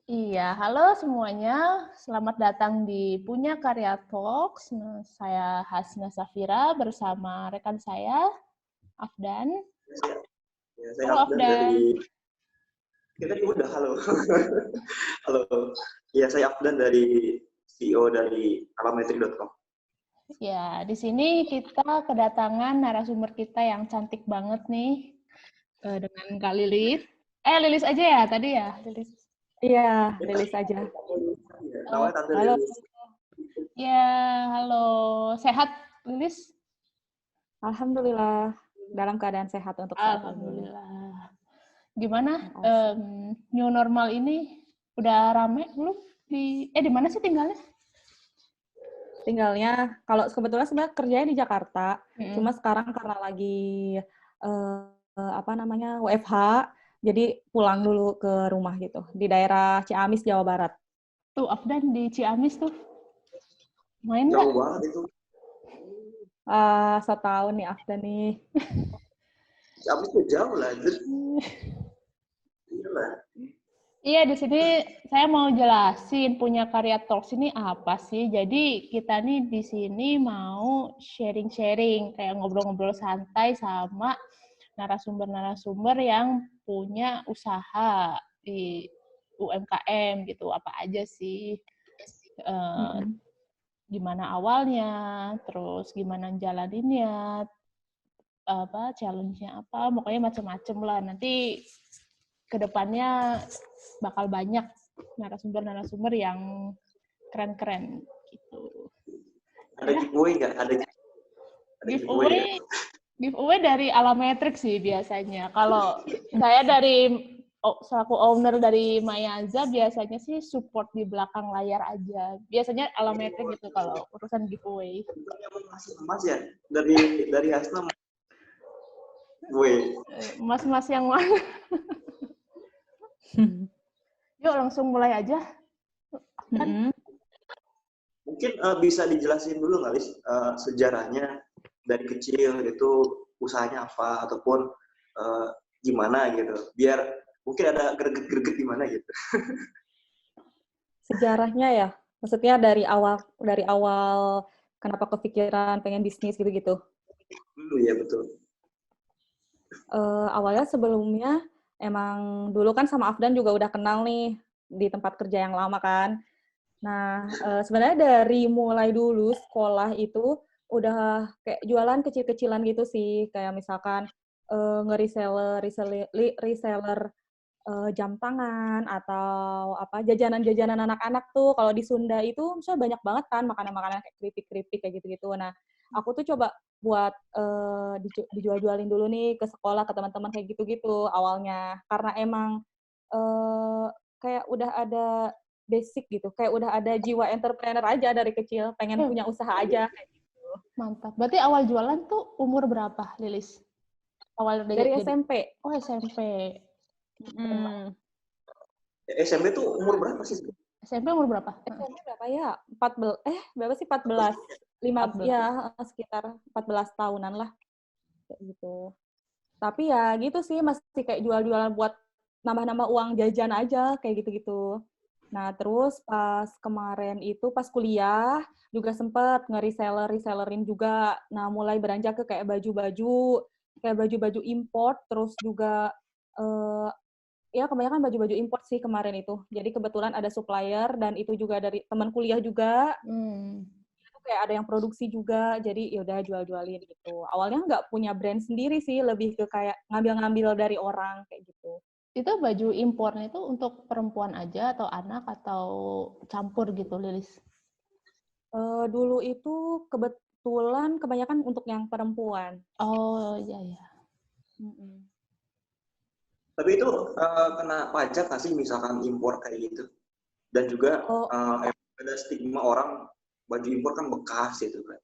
Iya, halo semuanya. Selamat datang di Punya Karya Talks. Saya Hasna Safira bersama rekan saya, Afdan. Ya, saya Halo Afdan Afdan. kita udah halo. Halo. Ya, saya Afdan dari CEO dari alametrik.com. Ya, di sini kita kedatangan narasumber kita yang cantik banget nih, dengan Kak Lilis. Lilis aja ya tadi ya, Lilis. Iya, Lilis aja. Namanya Tante Halo. Lilis. Ya, halo. Sehat, Lilis? Alhamdulillah, dalam keadaan sehat untuk saat ini. Alhamdulillah. Gimana new normal ini? Udah rame belum? Di mana sih tinggalnya? Tinggalnya, kalau kebetulan sebenarnya kerjanya di Jakarta, cuma sekarang karena lagi WFH, jadi pulang dulu ke rumah gitu, di daerah Ciamis, Jawa Barat. Tuh, Afdan di Ciamis tuh. Main nggak? Jauh banget itu. So tahun nih Afdan nih. Ciamis tuh jauh lah. Iya, di sini saya mau jelasin Punya Karya Talks ini apa sih. Jadi kita nih di sini mau sharing-sharing, kayak ngobrol-ngobrol santai sama narasumber-narasumber yang punya usaha di UMKM gitu. Apa aja sih? Gimana awalnya, terus gimana jalaninnya, challenge-nya apa, pokoknya macam-macam lah. Nanti kedepannya bakal banyak narasumber-narasumber yang keren-keren gitu. Ada giveaway nggak? Ada giveaway dari Alametrik sih biasanya. Kalau saya dari selaku owner dari Mayaza biasanya sih support di belakang layar aja. Biasanya Alametrik gitu kalau urusan giveaway. Mas ya, dari Hasna. Mas-mas yang mana? Yuk langsung mulai aja. Mungkin bisa dijelasin dulu nggak, Lis, sejarahnya dari kecil itu usahanya apa ataupun gimana gitu, biar mungkin ada greget-greget gimana gitu. Sejarahnya ya, maksudnya dari awal kenapa kepikiran pengen bisnis gitu-gitu. Iya betul. Awalnya sebelumnya emang dulu kan sama Afdan juga udah kenal nih di tempat kerja yang lama kan. Nah, sebenarnya dari mulai dulu sekolah itu udah kayak jualan kecil-kecilan gitu sih, kayak misalkan reseller jam tangan atau apa jajanan-jajanan anak-anak tuh. Kalau di Sunda itu misalnya banyak banget kan makanan-makanan kayak keripik-keripik kayak gitu-gitu. Nah, aku tuh coba buat dijual-jualin dulu nih ke sekolah, ke teman-teman kayak gitu-gitu awalnya. Karena emang kayak udah ada basic gitu, kayak udah ada jiwa entrepreneur aja dari kecil, pengen punya usaha aja kayak gitu. Mantap. Berarti awal jualan tuh umur berapa, Lilis? Awal dari SMP. Oh, SMP. SMP tuh umur berapa sih? SMP umur berapa? SMP berapa ya? 14. Berapa sih 14? 5 ya, sekitar 14 tahunan lah. Kayak gitu. Tapi ya gitu sih, masih kayak jual-jualan buat nambah-nambah uang jajan aja kayak gitu-gitu. Nah, terus pas kemarin itu pas kuliah juga sempet resellerin juga. Nah, mulai beranjak ke kayak baju-baju import, terus juga ya kebanyakan baju-baju import sih kemarin itu. Jadi kebetulan ada supplier dan itu juga dari teman kuliah juga. Itu kayak ada yang produksi juga, jadi ya udah jual-jualin gitu. Awalnya nggak punya brand sendiri sih, lebih ke kayak ngambil-ngambil dari orang kayak gitu. Itu baju impornya itu untuk perempuan aja atau anak atau campur gitu, Lilis? Dulu itu kebetulan kebanyakan untuk yang perempuan. Oh, iya, iya. Tapi itu kena pajak nggak sih misalkan impor kayak gitu? Dan juga ada stigma orang baju impor kan bekas gitu kan.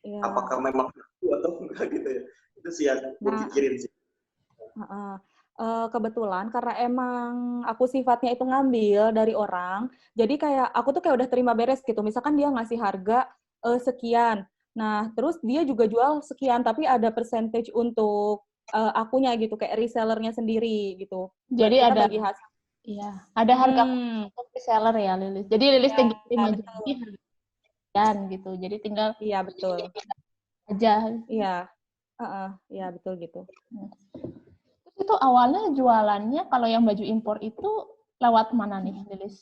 Ya. Apakah memang atau enggak gitu ya? Itu sih yang gue pikirin sih. Kebetulan karena emang aku sifatnya itu ngambil dari orang, jadi kayak aku tuh kayak udah terima beres gitu. Misalkan dia ngasih harga sekian, nah terus dia juga jual sekian, tapi ada percentage untuk akunya gitu, kayak resellernya sendiri gitu. Jadi kita ada bagi hasil. Iya, ada harga untuk reseller ya, Lilis. Jadi Lilis Ya, tinggal terima betul. jadi harga gitu. Jadi tinggal Iya, betul. aja. Iya. Iya, betul gitu. Terus itu awalnya jualannya kalau yang baju impor itu lewat mana nih, Lilis?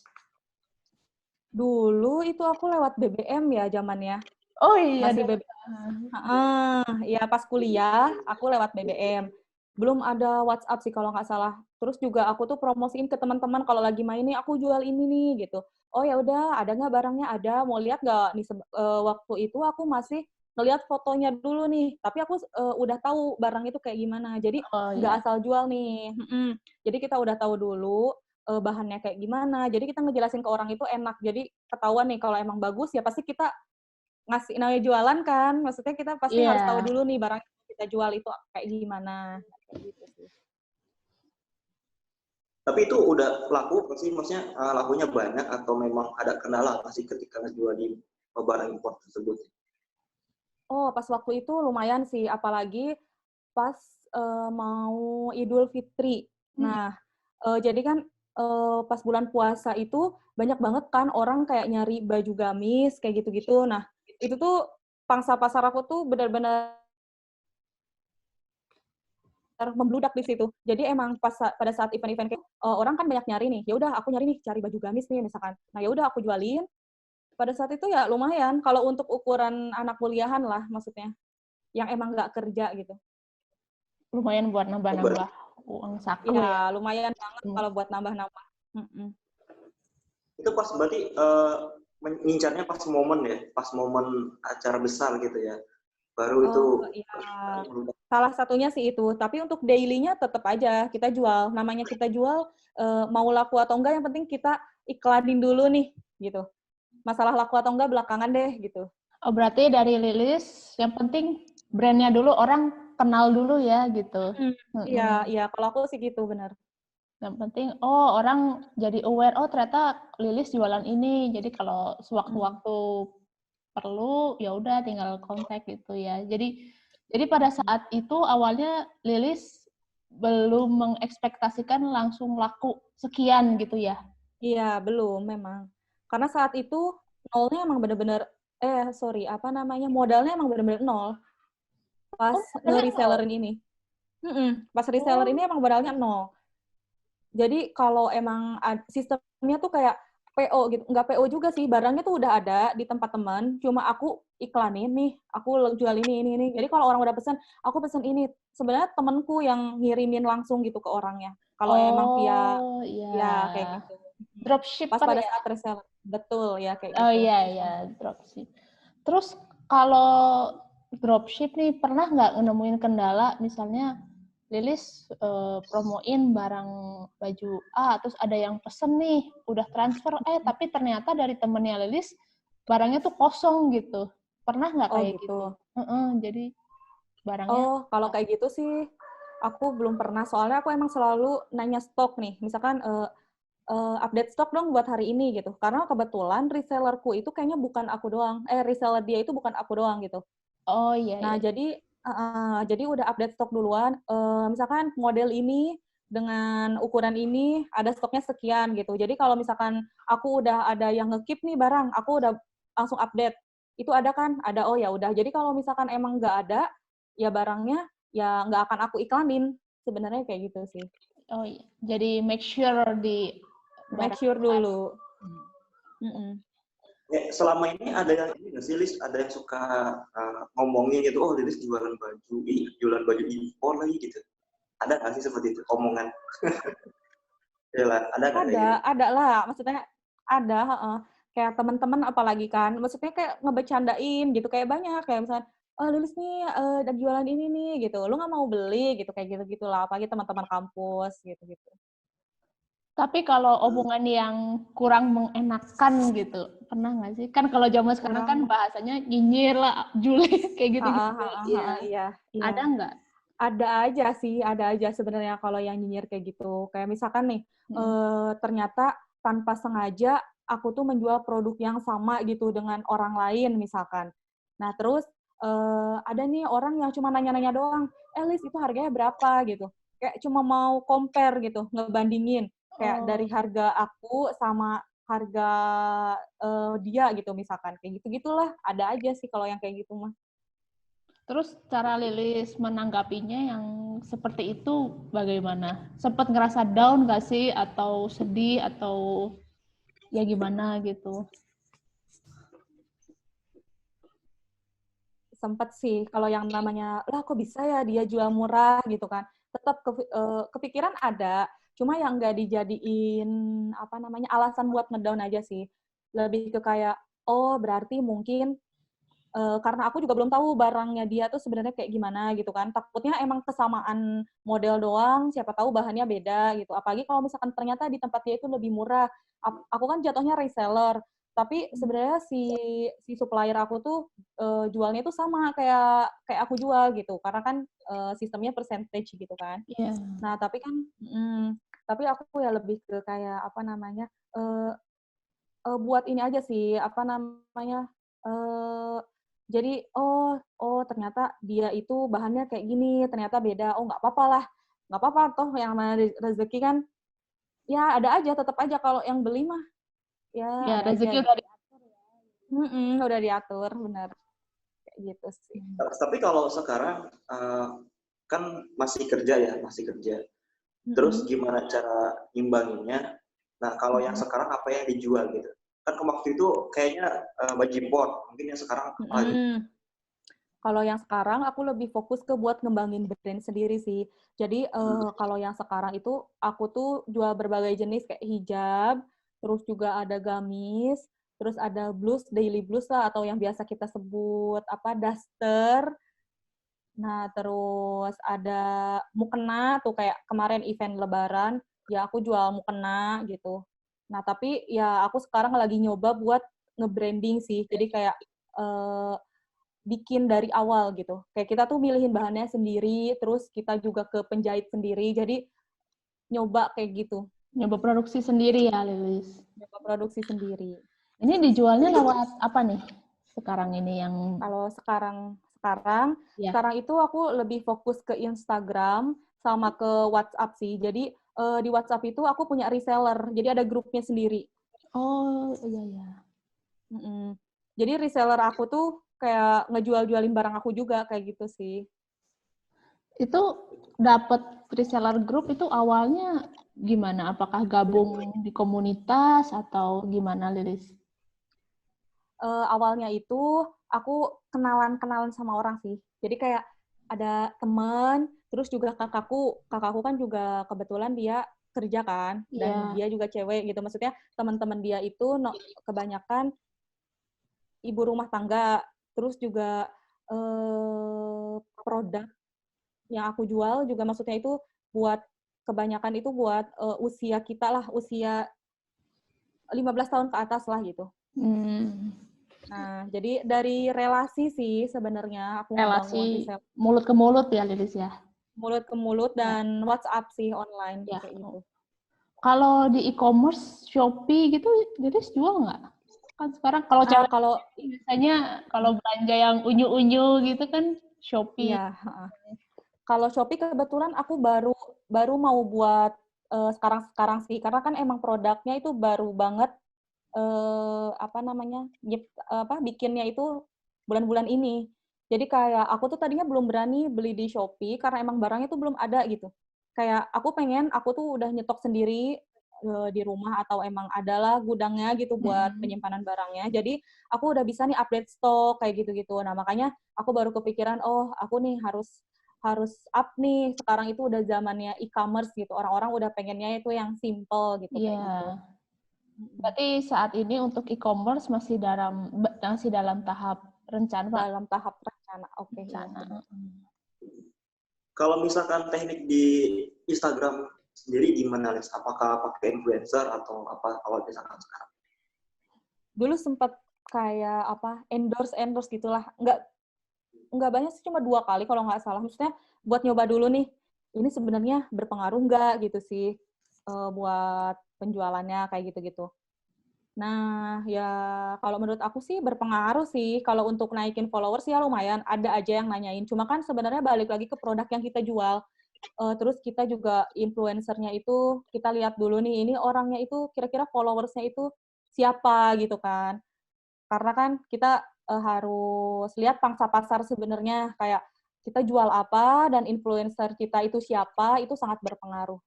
Dulu itu aku lewat BBM ya zamannya. Oh iya, Masih BBM. Ya pas kuliah aku lewat BBM. Belum ada WhatsApp sih kalau nggak salah. Terus juga aku tuh promosiin ke teman-teman kalau lagi main nih aku jual ini nih gitu. Oh ya udah, ada nggak barangnya? Ada. Mau lihat nggak? Nih waktu itu aku masih ngelihat fotonya dulu nih. Tapi aku udah tahu barang itu kayak gimana. Jadi nggak asal jual nih. Jadi kita udah tahu dulu bahannya kayak gimana. Jadi kita ngejelasin ke orang itu enak. Jadi ketahuan nih kalau emang bagus ya pasti kita ngasih namanya jualan kan, maksudnya kita pasti harus tahu dulu nih barang yang kita jual itu kayak gimana, kayak gitu sih. Tapi itu udah laku sih, maksudnya lakunya banyak atau memang ada kendala masih ketika ngejual di barang impor tersebut? Oh, pas waktu itu lumayan sih, apalagi pas mau Idul Fitri. Nah, jadi kan pas bulan puasa itu banyak banget kan orang kayak nyari baju gamis kayak gitu-gitu. Nah, itu tuh pangsa pasar aku tuh benar-benar membludak di situ. Jadi emang pada saat event-event kayak orang kan banyak nyari nih. Ya udah aku nyari nih, cari baju gamis nih misalkan. Nah, ya udah aku jualin. Pada saat itu ya lumayan kalau untuk ukuran anak kuliahan lah maksudnya. Yang emang nggak kerja gitu. Lumayan buat nambah-nambah uang saku ya. Lumayan banget kalau buat nambah-nambah. Itu pas berarti mengincarnya pas momen ya, pas momen acara besar gitu ya. Baru itu iya. Salah satunya sih itu, tapi untuk daily-nya tetap aja kita jual. Namanya kita jual mau laku atau enggak yang penting kita iklanin dulu nih gitu. Masalah laku atau enggak belakangan deh gitu. Oh, berarti dari Lilis yang penting brandnya dulu, orang kenal dulu ya gitu. Iya, kalau aku sih gitu benar. Yang penting orang jadi aware, oh ternyata Lilis jualan ini. Jadi kalau sewaktu-waktu perlu ya udah tinggal kontak gitu ya. Jadi pada saat itu awalnya Lilis belum mengekspektasikan langsung laku sekian gitu ya. Iya, belum memang. Karena saat itu nolnya emang bener-bener modalnya emang bener-bener nol. Pas nge-resellerin ini. Pas reseller ini emang modalnya nol. Jadi kalau emang sistemnya tuh kayak PO gitu, nggak PO juga sih, barangnya tuh udah ada di tempat teman, cuma aku iklanin nih, aku jual ini. Jadi kalau orang udah pesan, aku pesan ini. Sebenarnya temanku yang ngirimin langsung gitu ke orangnya. Kalau emang via ya kayak gitu. Dropship pas pada saat reseller. Betul ya kayak gitu. Oh iya, dropship. Terus kalau dropship nih pernah nggak nemuin kendala misalnya Lilis promoin barang baju A, terus ada yang pesen nih, udah transfer, tapi ternyata dari temennya Lilis, barangnya tuh kosong gitu. Pernah nggak kayak gitu? Jadi barangnya... kalau kayak gitu sih, aku belum pernah. Soalnya aku emang selalu nanya stok nih. Misalkan, update stok dong buat hari ini gitu. Karena kebetulan resellerku itu kayaknya bukan aku doang. Reseller dia itu bukan aku doang gitu. Oh iya. Nah, jadi udah update stok duluan. Misalkan model ini dengan ukuran ini ada stoknya sekian gitu. Jadi kalau misalkan aku udah ada yang nge-keep nih barang, aku udah langsung update. Itu ada kan? Ada. Oh ya udah. Jadi kalau misalkan emang nggak ada, ya barangnya ya nggak akan aku iklanin. Sebenarnya kayak gitu sih. Oh iya. Jadi make sure dulu. Ya, selama ini ada yang ini nggak sih, Lilis? Ada yang suka ngomongin gitu, oh Lilis jualan baju impor lagi gitu. Ada nggak sih seperti itu omongan? Ada lah. Maksudnya ada. Kayak teman-teman apalagi kan. Maksudnya kayak ngebecandain gitu. Kayak banyak. Kayak misalnya, Lilis nih ada jualan ini nih gitu. Lu nggak mau beli gitu. Kayak gitu-gitu lah. Apalagi teman-teman kampus gitu-gitu. Tapi kalau omongan yang kurang mengenakan gitu, pernah nggak sih? Kan kalau zaman sekarang kan bahasanya nyinyir lah, julid, kayak gitu-gitu. Iya. Ada nggak? Ada aja sebenarnya kalau yang nyinyir kayak gitu. Kayak misalkan nih, ternyata tanpa sengaja aku tuh menjual produk yang sama gitu dengan orang lain misalkan. Nah terus ada nih orang yang cuma nanya-nanya doang, Liz itu harganya berapa gitu. Kayak cuma mau compare gitu, ngebandingin. Kayak dari harga aku sama harga dia gitu misalkan. Kayak gitu-gitulah. Ada aja sih kalau yang kayak gitu mah. Terus cara Lilis menanggapinya yang seperti itu bagaimana? Sempat ngerasa down nggak sih? Atau sedih? Atau ya gimana gitu? Sempet sih, kalau yang namanya, lah kok bisa ya dia jual murah gitu kan. Tetap kepikiran ada, cuma yang nggak dijadiin apa namanya alasan buat ngedown aja sih. Lebih ke kayak, oh berarti mungkin karena aku juga belum tahu barangnya dia tuh sebenarnya kayak gimana gitu kan. Takutnya emang kesamaan model doang, siapa tahu bahannya beda gitu. Apalagi kalau misalkan ternyata di tempat dia itu lebih murah. Aku kan jatuhnya reseller, tapi sebenarnya si supplier aku tuh jualnya tuh sama kayak aku jual gitu. Karena kan sistemnya percentage gitu kan. Iya. Nah, tapi aku ya lebih ke kayak apa namanya? Buat ini aja sih, apa namanya? Jadi ternyata dia itu bahannya kayak gini, ternyata beda. Oh nggak apa-apa lah, nggak apa-apa toh yang namanya rezeki kan, ya ada aja, tetap aja kalau yang beli mah ya Ya, ada aja rezeki gitu. udah diatur ya. Udah diatur, benar kayak gitu sih. Tapi kalau sekarang kan masih kerja ya, masih kerja. Terus gimana cara imbanginnya? Nah, kalau yang sekarang apa yang dijual gitu? Kan waktu itu kayaknya baju impor, mungkin yang sekarang apa lagi? Kalau yang sekarang aku lebih fokus ke buat ngembangin brand sendiri sih. Jadi kalau yang sekarang itu aku tuh jual berbagai jenis kayak hijab, terus juga ada gamis, terus ada blus, daily blus lah atau yang biasa kita sebut apa daster. Nah, terus ada mukena tuh kayak kemarin event lebaran, ya aku jual mukena gitu. Nah, tapi ya aku sekarang lagi nyoba buat nge-branding sih. Jadi kayak bikin dari awal gitu. Kayak kita tuh milihin bahannya sendiri, terus kita juga ke penjahit sendiri. Jadi nyoba kayak gitu. Nyoba produksi sendiri ya, Lilis. Nyoba produksi sendiri. Ini dijualnya lewat apa nih? Sekarang ini yang Kalau sekarang itu aku lebih fokus ke Instagram sama ke WhatsApp sih. Jadi di WhatsApp itu aku punya reseller. Jadi ada grupnya sendiri. Oh, iya iya. Jadi reseller aku tuh kayak ngejual-jualin barang aku juga kayak gitu sih. Itu dapat reseller group itu awalnya gimana? Apakah gabung di komunitas atau gimana, Lilis? Awalnya itu aku kenalan sama orang sih. Jadi kayak ada teman, terus juga kakakku kan juga kebetulan dia kerja kan, dan dia juga cewek gitu. Maksudnya teman-teman dia itu kebanyakan ibu rumah tangga, terus juga produk yang aku jual juga maksudnya itu kebanyakan itu buat usia kita lah, usia 15 tahun ke atas lah gitu. Nah, jadi dari relasi sih sebenarnya aku relasi mulut ke mulut ya, Lilis ya. Mulut ke mulut dan WhatsApp sih online kayak gitu. Kalau di e-commerce, Shopee gitu, Lilis jual nggak? Kan sekarang kalau cewek biasanya kalau belanja yang unyu-unyu gitu kan Shopee. Iya. Kalau Shopee kebetulan aku baru mau buat sekarang sih, karena kan emang produknya itu baru banget bikinnya itu bulan-bulan ini. Jadi kayak aku tuh tadinya belum berani beli di Shopee karena emang barangnya tuh belum ada gitu. Kayak aku tuh udah nyetok sendiri di rumah atau emang adalah gudangnya gitu buat penyimpanan barangnya. Jadi aku udah bisa nih update stok kayak gitu-gitu. Nah, makanya aku baru kepikiran, oh, aku nih harus up nih. Sekarang itu udah zamannya e-commerce gitu. Orang-orang udah pengennya itu yang simple gitu kayak gitu. Berarti saat ini untuk e-commerce masih dalam tahap rencana, Pak? Dalam tahap rencana. Oke. Kalau misalkan teknik di Instagram sendiri gimana, Lis? Apakah pakai influencer atau apa kalau misalkan sekarang? Dulu sempat kayak endorse gitulah. Nggak banyak sih, cuma 2 kali kalau nggak salah. Maksudnya buat nyoba dulu nih, ini sebenarnya berpengaruh nggak gitu sih buat penjualannya kayak gitu-gitu. Nah, ya kalau menurut aku sih berpengaruh sih. Kalau untuk naikin followers ya lumayan, ada aja yang nanyain. Cuma kan sebenarnya balik lagi ke produk yang kita jual. Terus kita juga influencernya itu kita lihat dulu nih, ini orangnya itu kira-kira followersnya itu siapa gitu kan. Karena kan kita harus lihat pangsa pasar sebenarnya, kayak kita jual apa dan influencer kita itu siapa, itu sangat berpengaruh.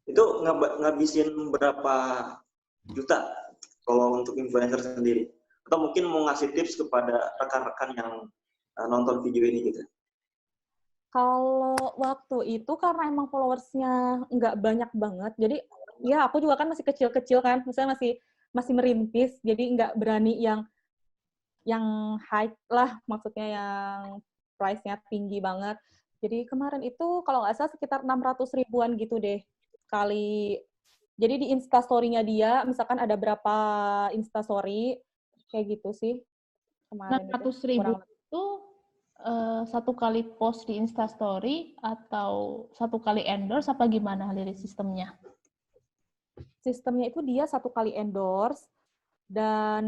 Itu ngabisin berapa juta kalau untuk influencer sendiri? Atau mungkin mau ngasih tips kepada rekan-rekan yang nonton video ini gitu? Kalau waktu itu karena emang followersnya nggak banyak banget, jadi ya aku juga kan masih kecil-kecil kan, misalnya masih merintis, jadi nggak berani yang high lah, maksudnya yang price-nya tinggi banget. Jadi kemarin itu kalau nggak salah sekitar 600 ribuan gitu deh kali. Jadi di Instastory-nya dia, misalkan ada berapa Instastory, kayak gitu sih kemarin 600 ribu itu satu kali post di Instastory atau satu kali endorse apa gimana Lilis sistemnya? Sistemnya itu dia satu kali endorse dan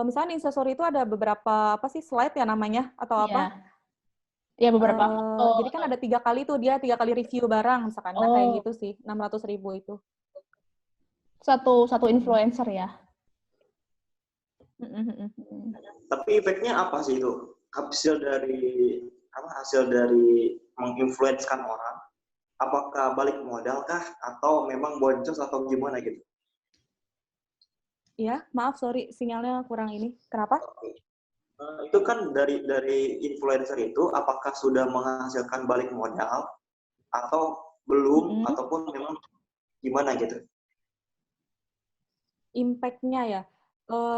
misalnya di Instastory itu ada beberapa apa sih slide ya namanya atau apa? Ya beberapa foto. Jadi kan ada 3 kali tuh dia 3 kali review barang misalkan. Nah kayak gitu sih 600 ribu itu. Satu influencer ya. Tapi efeknya apa sih itu? Hasil dari menginfluenskan orang? Apakah balik modal kah? Atau memang boncos atau gimana gitu? Ya, maaf sorry sinyalnya kurang ini. Kenapa? Itu kan dari influencer itu apakah sudah menghasilkan balik modal atau belum ataupun memang gimana gitu? Impact-nya ya.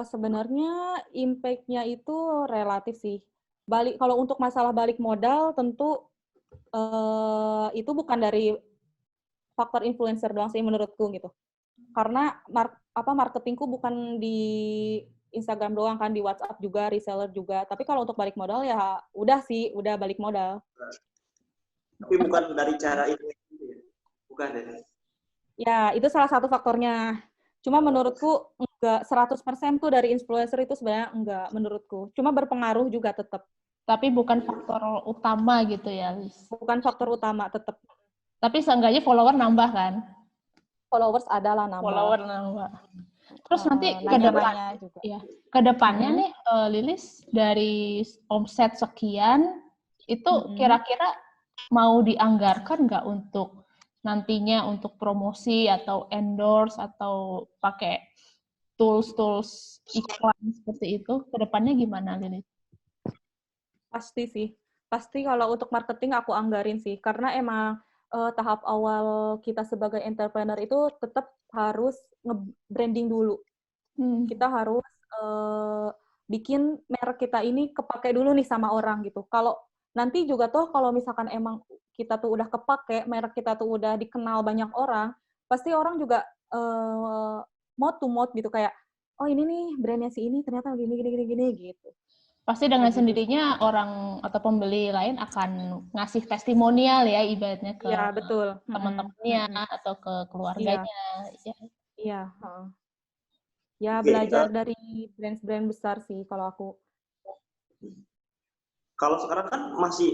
Sebenarnya impact-nya itu relatif sih. Kalau untuk masalah balik modal tentu itu bukan dari faktor influencer doang sih menurutku gitu. Karena marketingku bukan di Instagram doang kan, di WhatsApp juga, reseller juga. Tapi kalau untuk balik modal ya udah balik modal. Tapi bukan dari cara itu ya? Bukan ya? Ya, itu salah satu faktornya. Cuma menurutku enggak 100% tuh dari influencer itu sebenarnya enggak menurutku. Cuma berpengaruh juga tetap. Tapi bukan faktor utama gitu ya, Liz? Bukan faktor utama tetap. Tapi seenggaknya follower nambah kan? Followers adalah nambah. Follower nambah. Terus nanti ke depannya nih Lilis dari omset sekian itu kira-kira mau dianggarkan nggak untuk nantinya untuk promosi atau endorse atau pakai tools iklan seperti itu? Ke depannya gimana Lilis? Pasti sih. Pasti kalau untuk marketing aku anggarin sih karena emang tahap awal kita sebagai entrepreneur itu tetap harus nge-branding dulu. Kita harus bikin merek kita ini kepake dulu nih sama orang gitu. Kalau nanti juga tuh kalau misalkan emang kita tuh udah kepake, merek kita tuh udah dikenal banyak orang, pasti orang juga mouth to mouth gitu kayak, oh ini nih brandnya si ini ternyata gini gitu. Pasti dengan sendirinya orang atau pembeli lain akan ngasih testimonial ya ibaratnya ke teman-temannya atau ke keluarganya. Iya. Ya belajar dari brand-brand besar sih kalau aku. Kalau sekarang kan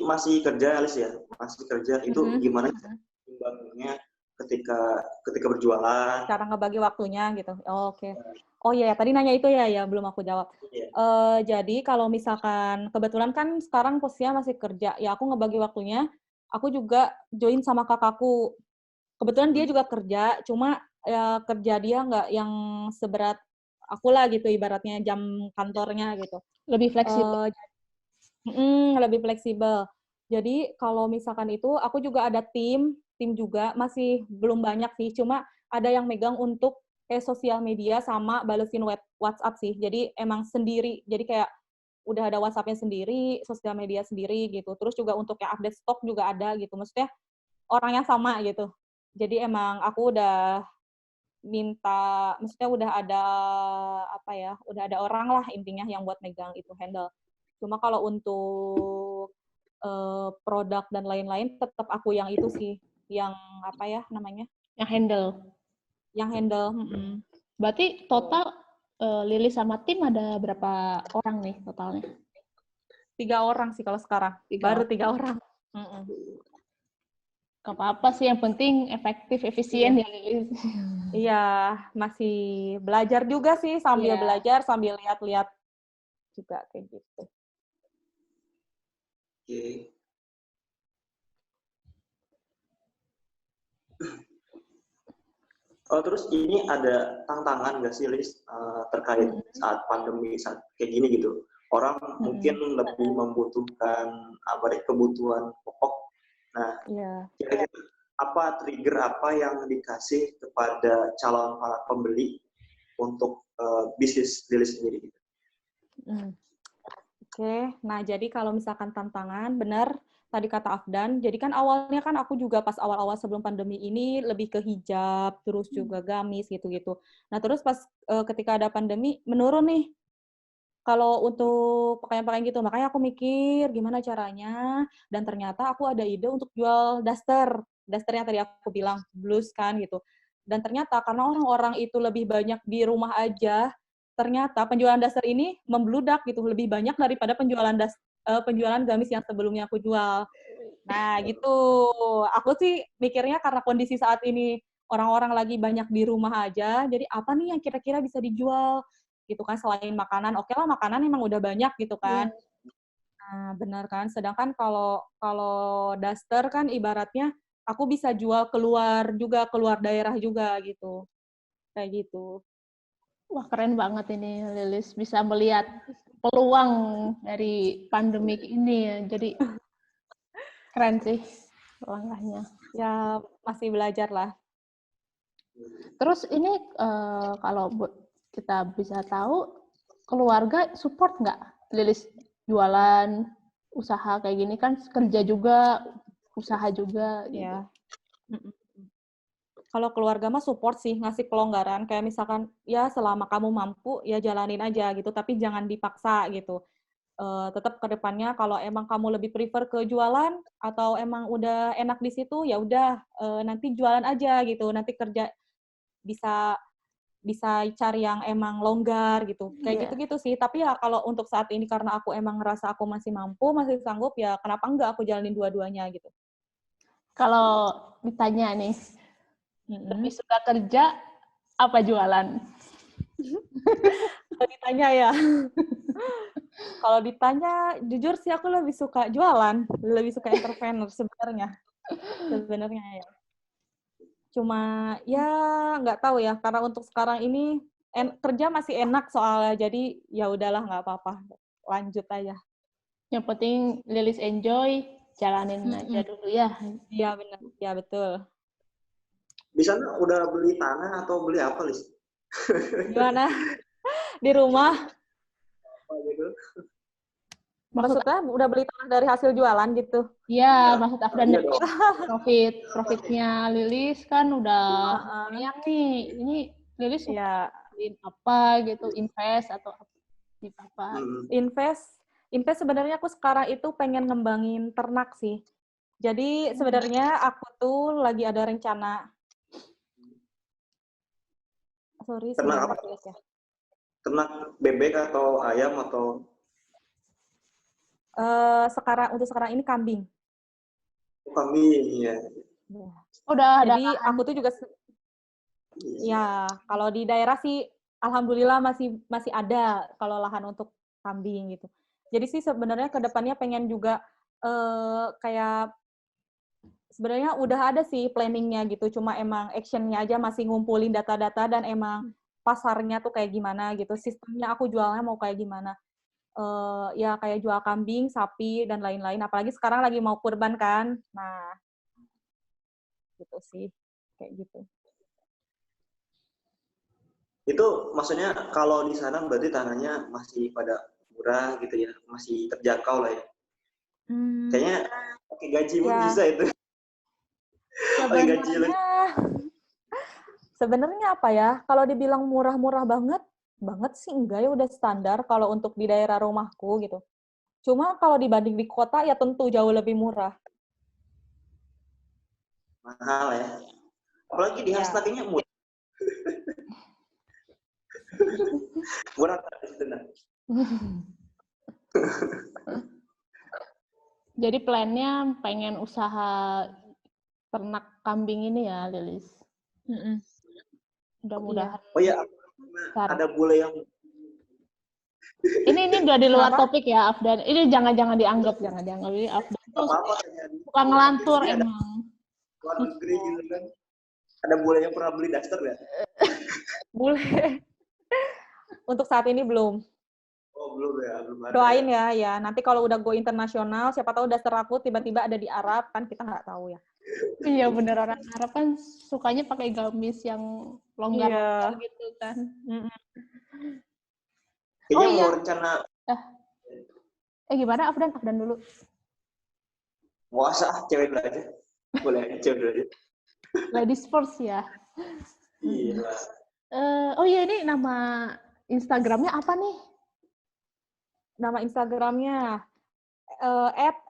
masih kerja Alice ya, masih kerja itu gimana imbangannya ketika berjualan? Cara ngebagi waktunya gitu. Oh, oke. Oh iya, tadi nanya itu ya belum aku jawab. Jadi kalau misalkan kebetulan kan sekarang posisinya masih kerja, ya aku ngebagi waktunya. Aku juga join sama kakakku. Kebetulan dia juga kerja, cuma ya kerja dia nggak yang seberat aku lah gitu, ibaratnya jam kantornya gitu. Lebih fleksibel. Lebih fleksibel. Jadi kalau misalkan itu, aku juga ada tim juga masih belum banyak sih, cuma ada yang megang untuk kayak sosial media sama balesin WhatsApp sih. Jadi emang sendiri, jadi kayak udah ada WhatsApp-nya sendiri, sosial media sendiri gitu. Terus juga untuk yang update stok juga ada gitu. Maksudnya orangnya sama gitu. Jadi emang aku udah minta, maksudnya udah ada orang lah intinya yang buat megang itu handle. Cuma kalau untuk produk dan lain-lain tetap aku yang itu sih, yang Yang handle. Berarti total Lilis sama tim ada berapa orang nih totalnya? 3 orang sih kalau sekarang. Baru 3 orang. Gak apa-apa sih, yang penting efektif, efisien ya. Iya, masih belajar juga sih, sambil belajar, sambil lihat-lihat juga kayak gitu. Oke. Oh, terus ini ada tantangan nggak sih, Lis, terkait saat pandemi, saat kayak gini gitu? Orang mungkin lebih membutuhkan kebutuhan pokok. Nah, kira-kira apa trigger apa yang dikasih kepada calon para pembeli untuk bisnis Lilis sendiri? Gitu? Oke, nah jadi kalau misalkan tantangan, benar tadi kata Afdan, jadi kan awalnya kan aku juga pas awal-awal sebelum pandemi ini lebih ke hijab, terus juga gamis gitu-gitu. Nah terus pas ketika ada pandemi, menurun nih kalau untuk pakaian-pakaian gitu. Makanya aku mikir gimana caranya, dan ternyata aku ada ide untuk jual daster yang tadi aku bilang, blus kan gitu. Dan ternyata karena orang-orang itu lebih banyak di rumah aja, ternyata penjualan daster ini membludak gitu, lebih banyak daripada penjualan gamis yang sebelumnya aku jual. Nah, gitu. Aku sih mikirnya karena kondisi saat ini orang-orang lagi banyak di rumah aja, jadi apa nih yang kira-kira bisa dijual gitu kan, selain makanan. Oke lah, makanan emang udah banyak gitu kan. Nah, benar kan. Sedangkan kalau daster kan ibaratnya aku bisa jual keluar daerah juga gitu. Kayak gitu. Wah, keren banget ini Lilis, bisa melihat peluang dari pandemik ini. Jadi keren sih langkahnya. Ya, masih belajar lah. Terus ini kalau kita bisa tahu, keluarga support nggak Lilis jualan, usaha kayak gini kan, kerja juga, usaha juga gitu. Ya. Kalau keluarga mah support sih, ngasih kelonggaran. Kayak misalkan, ya selama kamu mampu, ya jalanin aja gitu. Tapi jangan dipaksa gitu. Tetap ke depannya kalau emang kamu lebih prefer ke jualan, atau emang udah enak di situ, ya udah nanti jualan aja gitu. Nanti kerja bisa cari yang emang longgar gitu. Kayak gitu-gitu sih. Tapi ya kalau untuk saat ini karena aku emang ngerasa aku masih mampu, masih sanggup, ya kenapa enggak aku jalanin dua-duanya gitu. Kalau ditanya nih, lebih suka kerja apa jualan? Kalau ditanya ya. Kalau ditanya, jujur sih aku lebih suka jualan, lebih suka entrepreneur sebenarnya ya. Cuma ya nggak tahu ya, karena untuk sekarang ini kerja masih enak soalnya, jadi ya udahlah nggak apa-apa, lanjut aja. Yang penting Lilis enjoy, jalanin aja dulu ya. Iya benar, ya betul. Di sana udah beli tanah atau beli apa, Lis? Gimana? Di rumah? Maksudnya udah beli tanah dari hasil jualan gitu? Iya, maksud Afdan profitnya Lilis kan udah banyak nih. Ini Lilis beliin apa gitu, invest atau apa? Invest sebenarnya aku sekarang itu pengen ngembangin ternak sih. Jadi sebenarnya aku tuh lagi ada rencana. Ternak apa? Ya. Ternak bebek atau ayam atau? Untuk sekarang ini kambing. Kambing, iya. Udah ada. Jadi aku tuh juga, ya kalau di daerah sih, alhamdulillah masih ada kalau lahan untuk kambing gitu. Jadi sih sebenarnya kedepannya pengen juga kayak sebenarnya udah ada sih planningnya gitu, cuma emang actionnya aja masih ngumpulin data-data dan emang pasarnya tuh kayak gimana gitu, sistemnya aku jualnya mau kayak gimana. Ya kayak jual kambing, sapi, dan lain-lain. Apalagi sekarang lagi mau kurban kan. Nah, gitu sih. Kayak gitu. Itu maksudnya kalau di sana berarti tanahnya masih pada murah gitu ya, masih terjangkau lah ya. Kayaknya pakai gaji pun bisa itu. Sebenarnya apa ya? Kalau dibilang murah-murah banget sih enggak ya, udah standar kalau untuk di daerah rumahku gitu. Cuma kalau dibanding di kota ya tentu jauh lebih murah. Mahal ya. Apalagi di Hashtag kayaknya murah. Murah sebenarnya. Jadi plannya pengen usaha ternak kambing ini ya, Lilis. Mudah-mudahan. Oh iya, ada bule yang ini udah di luar topik ya, Afdan. Ini jangan dianggap. Ini Afdan tuh suka ngelantur emang. Luar negeri gitu kan. Ada bule yang pernah beli daster ya? Bule. Untuk saat ini belum. Oh, belum ya, belum ada. Doain ya. Nanti kalau udah go internasional, siapa tahu daster aku tiba-tiba ada di Arab, kan kita nggak tahu ya. Iya bener, orang Arab kan sukanya pakai gamis yang longgar gitu kan. Kayaknya mau rencana. Gimana Afdan dulu. Mau asah cewek dulu aja. Boleh cewek dulu aja. Ladies first ya. Iya. Ini nama Instagramnya apa nih? Nama Instagramnya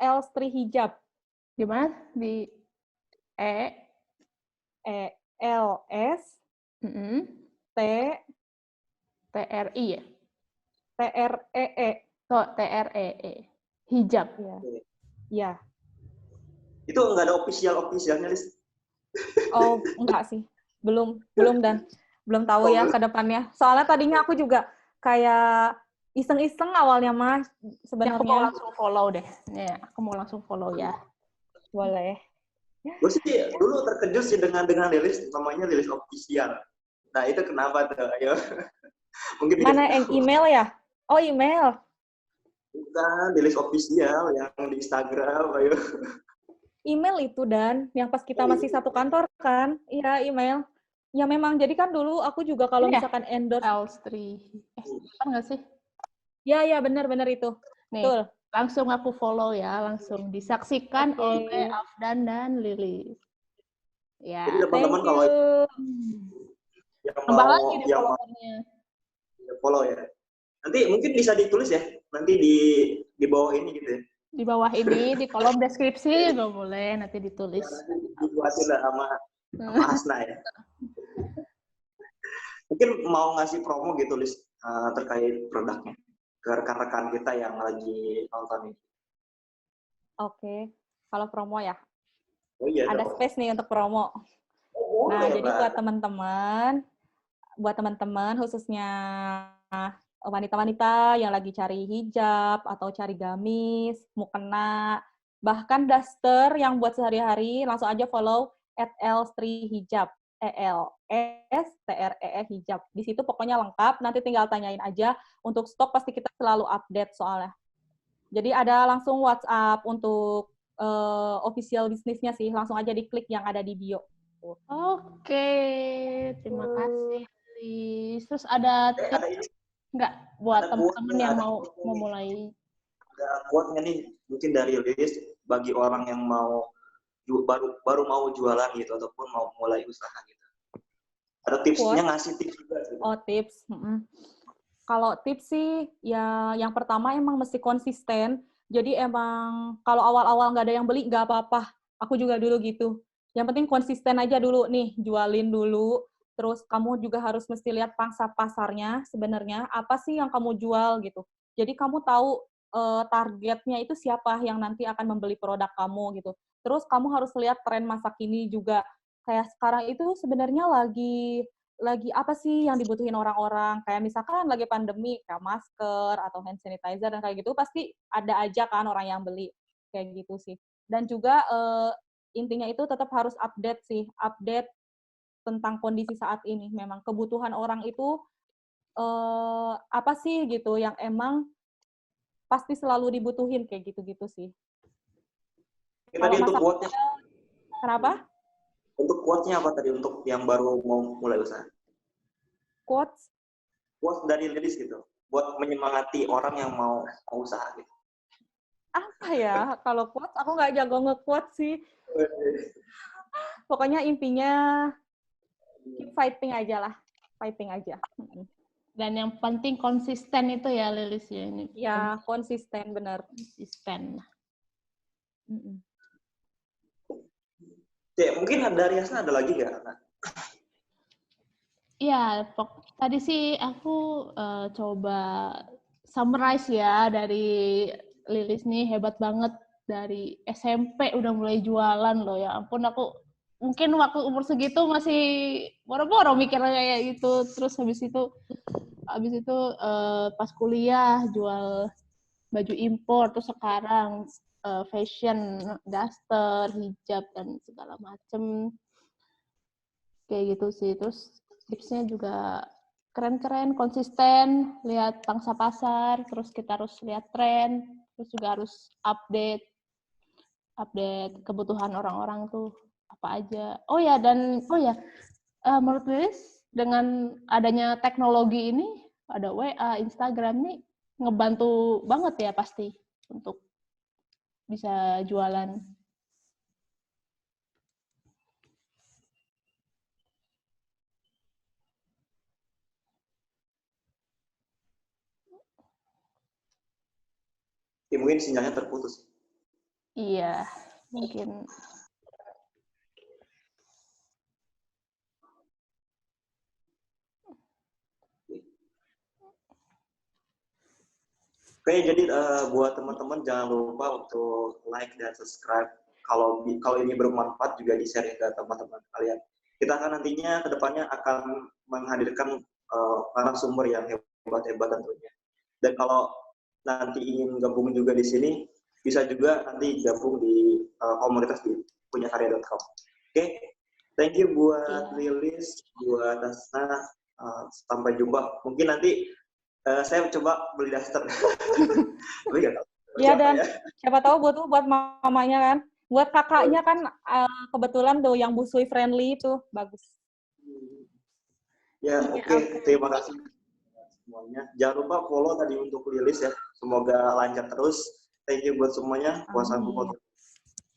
@elstrihijab. Gimana? Di LS TRI ya? TREE. TREE. Hijab. Iya. Itu nggak ada officialnya, Lis? Oh, enggak sih. Belum dan belum tahu ya ke depannya. Soalnya tadinya aku juga kayak iseng-iseng awalnya mah sebenarnya. Aku mau langsung follow deh. Aku mau langsung follow ya. Boleh. Gue sih dulu terkejut sih dengan Lilis, namanya Lilis official. Nah itu kenapa tuh? Ayo. Mungkin mana yang email ya? Oh email. Bukan Lilis official yang di Instagram. Ayo. Email itu dan yang pas kita masih satu kantor kan? Iya email. Ya memang jadi kan dulu aku juga kalau misalkan endorse. Elstri. Kan nggak sih? Ya benar itu. Nih, betul. Langsung aku follow ya, langsung disaksikan oleh Afdan dan Lilis. Ya. Jadi teman-teman kalau yang tambah mau lagi deh followernya. Follow ya. Nanti mungkin bisa ditulis ya, nanti di bawah ini gitu ya. Di bawah ini, di kolom deskripsi juga boleh, nanti ditulis. Dibuatin lah sama Hasna ya. Mungkin mau ngasih promo gitu, Lis, terkait produknya ke rekan-rekan kita yang lagi nonton ini. Oke. Kalau promo ya? Oh, iya, ada space nih untuk promo. Nah, jadi buat teman-teman khususnya wanita-wanita yang lagi cari hijab atau cari gamis, mukena, bahkan daster yang buat sehari-hari, langsung aja follow @elstrihijab. ELSTREE hijab. Di situ pokoknya lengkap, nanti tinggal tanyain aja. Untuk stok pasti kita selalu update soalnya. Jadi ada langsung WhatsApp untuk official bisnisnya sih, langsung aja diklik yang ada di bio. Oke, terima kasih, Liz. Terus ada tips nggak buat teman-teman yang mau memulai? Ada quote-nya nih, mungkin dari Liz, bagi orang yang mau baru mau jualan gitu, ataupun mau mulai usaha gitu. Ada tipsnya, ngasih tips juga gitu. Oh, tips. Kalau tips sih, ya yang pertama emang mesti konsisten. Jadi emang kalau awal-awal nggak ada yang beli, nggak apa-apa. Aku juga dulu gitu. Yang penting konsisten aja dulu nih, jualin dulu. Terus kamu juga harus mesti lihat pangsa pasarnya sebenarnya, apa sih yang kamu jual gitu. Jadi kamu tahu targetnya itu siapa yang nanti akan membeli produk kamu gitu. Terus kamu harus lihat tren masa kini juga. Kayak sekarang itu sebenarnya lagi apa sih yang dibutuhin orang-orang, kayak misalkan lagi pandemi, kayak masker atau hand sanitizer dan kayak gitu, pasti ada aja kan orang yang beli, kayak gitu sih. Dan juga intinya itu tetap harus update tentang kondisi saat ini. Memang kebutuhan orang itu apa sih gitu, yang emang pasti selalu dibutuhin, kayak gitu-gitu sih. Tadi untuk quote-nya. Kenapa? Untuk quote-nya apa tadi untuk yang baru mau mulai usaha? Quotes dari Lilis gitu, buat menyemangati orang yang mau usaha gitu. Apa ya? Kalau quotes, aku nggak jago nge-quote sih. Pokoknya intinya keep fighting aja lah. Fighting aja. Dan yang penting konsisten itu ya, Lilis ya ini. Ya, konsisten, benar. Konsisten. Mungkin dari Hasna ada lagi nggak? Iya, tadi sih aku coba summarize ya dari Lilis nih, hebat banget dari SMP udah mulai jualan loh, ya ampun. Aku mungkin waktu umur segitu masih boro-boro mikirnya kayak gitu. Terus habis itu pas kuliah jual baju impor, terus sekarang fashion, daster, hijab, dan segala macem. Kayak gitu sih. Terus tipsnya juga keren-keren, konsisten, lihat pangsa pasar, terus kita harus lihat tren, terus juga harus update kebutuhan orang-orang tuh apa aja. Menurut Lilis, dengan adanya teknologi ini, ada WA, Instagram nih, ngebantu banget ya pasti untuk bisa jualan. Ya, mungkin sinyalnya terputus. Iya, mungkin. Oke, jadi buat teman-teman jangan lupa untuk like dan subscribe. Kalau ini bermanfaat juga di-share ke teman-teman kalian. Kita akan nantinya kedepannya akan menghadirkan narasumber yang hebat-hebat tentunya. Dan kalau nanti ingin gabung juga di sini, bisa juga nanti gabung di komunitas di punyakarya.com. Oke, thank you buat Lilis, buat Asna. Sampai jumpa. Mungkin nanti saya coba beli daster. Iya, dan siapa tahu buat mamanya kan. Buat kakaknya kan kebetulan tuh yang busui friendly itu bagus. Ya, oke. Terima kasih semuanya. Jangan lupa follow tadi untuk Lilis ya. Semoga lancar terus. Thank you buat semuanya.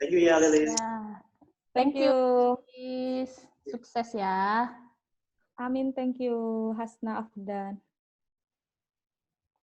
Thank you ya Lilis. Ya. Thank you. Sukses ya. Amin, thank you Hasna Afdan.